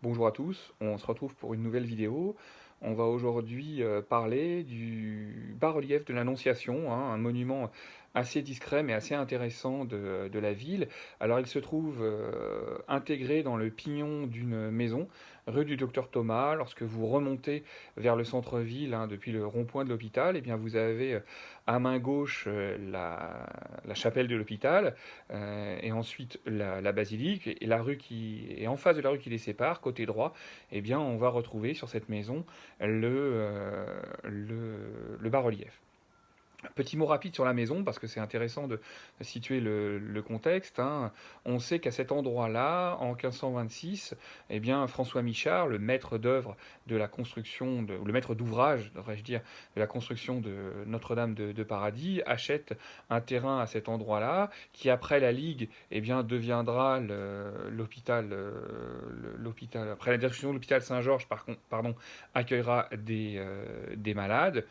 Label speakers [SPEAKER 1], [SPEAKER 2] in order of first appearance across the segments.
[SPEAKER 1] Bonjour à tous, on se retrouve pour une nouvelle vidéo. On va aujourd'hui parler du bas-relief de l'Annonciation, hein, un monument assez discret mais assez intéressant de la ville. Alors il se trouve intégré dans le pignon d'une maison, rue du Docteur Thomas. Lorsque vous remontez vers le centre-ville, hein, depuis le rond-point de l'hôpital, eh bien vous avez à main gauche la chapelle de l'hôpital, et ensuite la basilique, et la rue qui est en face de la rue qui les sépare, côté droit, eh bien on va retrouver sur cette maison le bas-relief. Petit mot rapide sur la maison, parce que c'est intéressant de situer le contexte, hein. On sait qu'à cet endroit-là, en 1526, eh bien, François Michard, le maître d'œuvre de la construction, le maître d'ouvrage, devrais-je dire, de la construction de Notre-Dame de Paradis, achète un terrain à cet endroit-là, qui après la Ligue, eh bien, deviendra l'hôpital, après la destruction de l'hôpital Saint-Georges, pardon, accueillera des malades.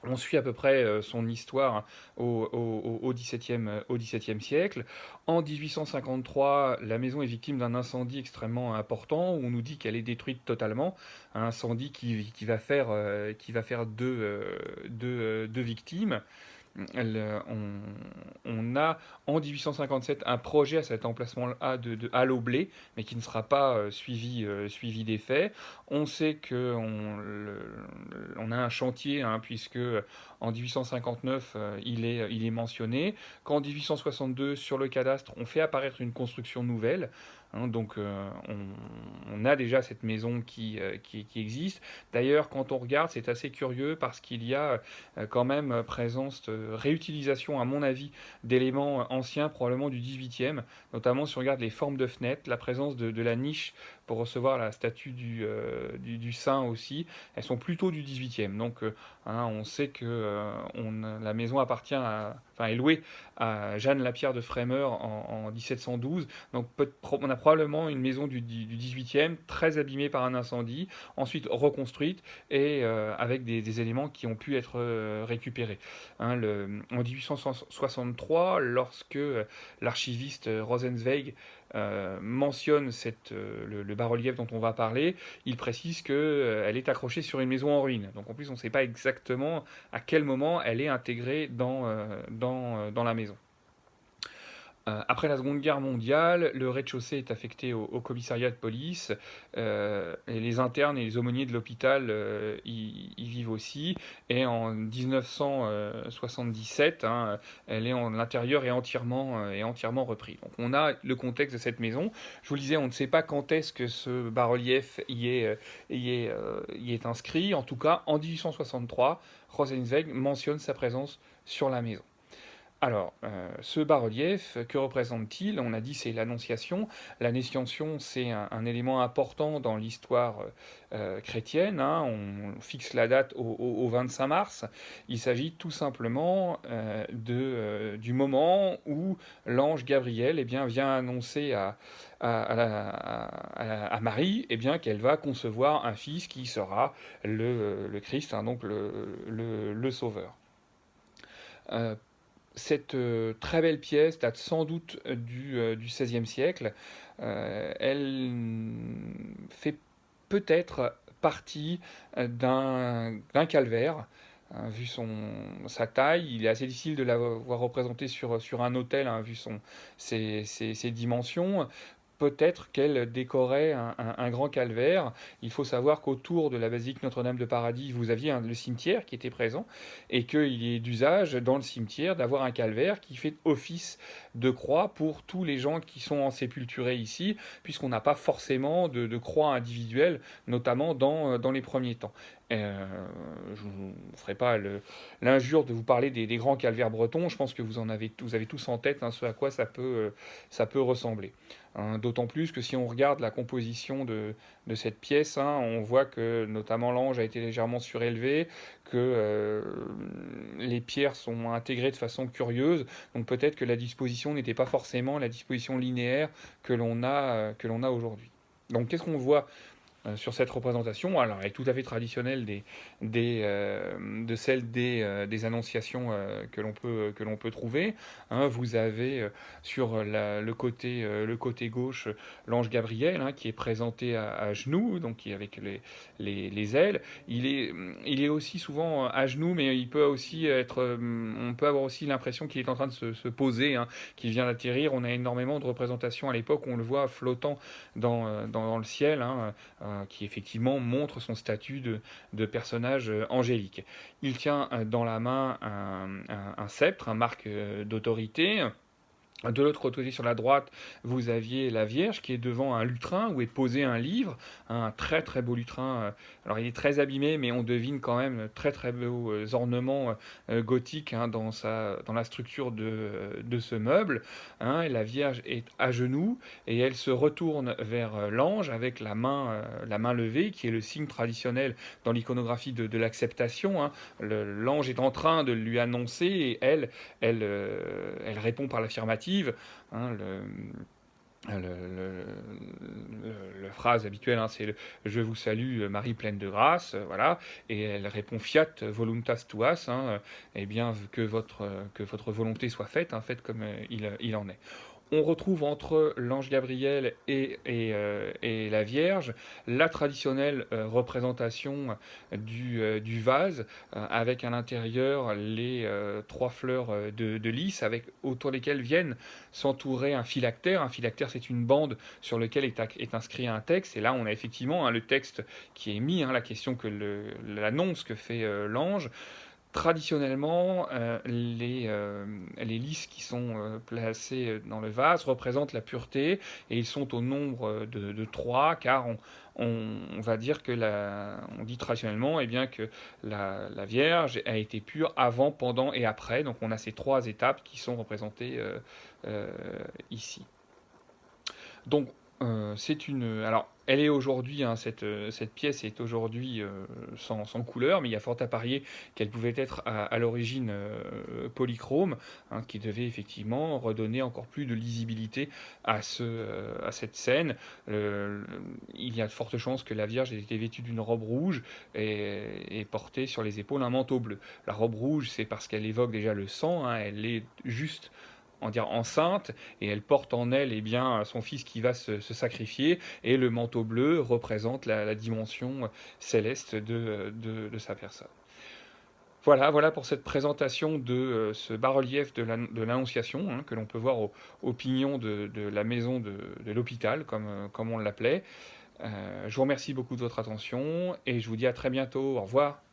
[SPEAKER 1] On suit à peu près son histoire, hein, au XVIIe siècle. En 1853, la maison est victime d'un incendie extrêmement important, où on nous dit qu'elle est détruite totalement. Un incendie qui va faire deux victimes. On a en 1857 un projet à cet emplacement-là de halle au blé, mais qui ne sera pas suivi des faits. On sait on a un chantier, hein, puisque en 1859 il est mentionné, qu'en 1862 sur le cadastre on fait apparaître une construction nouvelle. Hein, donc on a déjà cette maison qui existe. D'ailleurs, quand on regarde, c'est assez curieux parce qu'il y a quand même présence, réutilisation à mon avis, d'éléments anciens, probablement du 18e, notamment si on regarde les formes de fenêtres, la présence de la niche pour recevoir la statue du saint aussi, elles sont plutôt du 18e. Donc hein, on sait que la maison est louée à Jeanne Lapierre de Frémeur en 1712. Donc on a probablement une maison du 18e, très abîmée par un incendie, ensuite reconstruite et avec des éléments qui ont pu être récupérés. Hein, en 1863, lorsque l'archiviste Rosenzweig mentionne le bas-relief dont on va parler, il précise qu'elle est accrochée sur une maison en ruine. Donc en plus, on ne sait pas exactement à quel moment elle est intégrée dans la maison. Après la Seconde Guerre mondiale, le rez-de-chaussée est affecté au commissariat de police, et les internes et les aumôniers de l'hôpital y vivent aussi. Et en 1977, hein, l'intérieur est entièrement repris. Donc on a le contexte de cette maison. Je vous le disais, on ne sait pas quand est-ce que ce bas-relief y est inscrit. En tout cas, en 1863, Rosenzweig mentionne sa présence sur la maison. Alors, ce bas-relief, que représente-t-il? On a dit c'est l'Annonciation. L'Annonciation, c'est un élément important dans l'histoire chrétienne, hein. On fixe la date au 25 mars. Il s'agit tout simplement du moment où l'ange Gabriel, eh bien, vient annoncer à Marie, eh bien, qu'elle va concevoir un fils qui sera le Christ, hein, donc le Sauveur. Euh, cette très belle pièce date sans doute du XVIe siècle. Elle fait peut-être partie d'un calvaire. Hein, vu sa taille, il est assez difficile de la voir représentée sur un autel, hein, vu ses dimensions. Peut-être qu'elle décorait un grand calvaire. Il faut savoir qu'autour de la basilique Notre-Dame de Paradis, vous aviez le cimetière qui était présent, et qu'il est d'usage dans le cimetière d'avoir un calvaire qui fait office de croix pour tous les gens qui sont sépulturés ici, puisqu'on n'a pas forcément de croix individuelle, notamment dans les premiers temps. Je ne vous ferai pas l'injure de vous parler des grands calvaires bretons. Je pense que vous avez tous en tête, hein, ce à quoi ça peut ressembler. Hein, d'autant plus que si on regarde la composition de cette pièce, hein, on voit que notamment l'ange a été légèrement surélevé, que les pierres sont intégrées de façon curieuse, donc peut-être que la disposition n'était pas forcément la disposition linéaire que l'on a aujourd'hui. Donc qu'est-ce qu'on voit sur cette représentation. Alors, elle est tout à fait traditionnelle de celle des annonciations que l'on peut trouver. Hein. Vous avez sur le côté gauche l'ange Gabriel, hein, qui est présenté à genoux, donc qui est avec les ailes. Il est aussi souvent à genoux, mais il peut aussi on peut avoir aussi l'impression qu'il est en train de se poser, hein, qu'il vient d'atterrir. On a énormément de représentations à l'époque où on le voit flottant dans le ciel, hein, qui effectivement montre son statut de personnage angélique. Il tient dans la main un sceptre, un marque d'autorité. De l'autre côté, sur la droite, vous aviez la Vierge qui est devant un lutrin où est posé un livre, un très très beau lutrin. Alors il est très abîmé, mais on devine quand même très très beaux ornements gothiques, hein, dans la structure de ce meuble. Hein. Et la Vierge est à genoux et elle se retourne vers l'ange avec la main levée, qui est le signe traditionnel dans l'iconographie de l'acceptation. Hein. L'ange est en train de lui annoncer et elle répond par l'affirmative. Hein, la phrase habituelle, hein, c'est Je vous salue, Marie pleine de grâce, voilà, et elle répond Fiat voluntas tuas, hein, eh bien que votre volonté soit faite, hein, faite comme il en est. On retrouve entre l'ange Gabriel et la Vierge la traditionnelle représentation du vase, avec à l'intérieur les trois fleurs de lys, avec, autour desquelles viennent s'entourer un phylactère. Un phylactère, c'est une bande sur laquelle est inscrit un texte. Et là, on a effectivement, hein, le texte qui est mis, hein, la question l'annonce que fait l'ange. Traditionnellement, les lys qui sont placés dans le vase représentent la pureté et ils sont au nombre de 3 car on va dire on dit traditionnellement, eh bien, que la Vierge a été pure avant, pendant et après. Donc on a ces 3 étapes qui sont représentées ici. Donc, c'est une. Alors, elle est aujourd'hui, hein, cette pièce est aujourd'hui sans couleur, mais il y a fort à parier qu'elle pouvait être à l'origine polychrome, hein, qui devait effectivement redonner encore plus de lisibilité à cette scène. Il y a de fortes chances que la Vierge ait été vêtue d'une robe rouge et portait sur les épaules un manteau bleu. La robe rouge, c'est parce qu'elle évoque déjà le sang, hein, elle est juste enceinte, et elle porte en elle, eh bien, son fils qui va se sacrifier, et le manteau bleu représente la dimension céleste de sa personne. Voilà pour cette présentation de ce bas-relief de l'Annonciation, hein, que l'on peut voir au pignon de la maison de l'hôpital, comme on l'appelait. Je vous remercie beaucoup de votre attention, et je vous dis à très bientôt. Au revoir.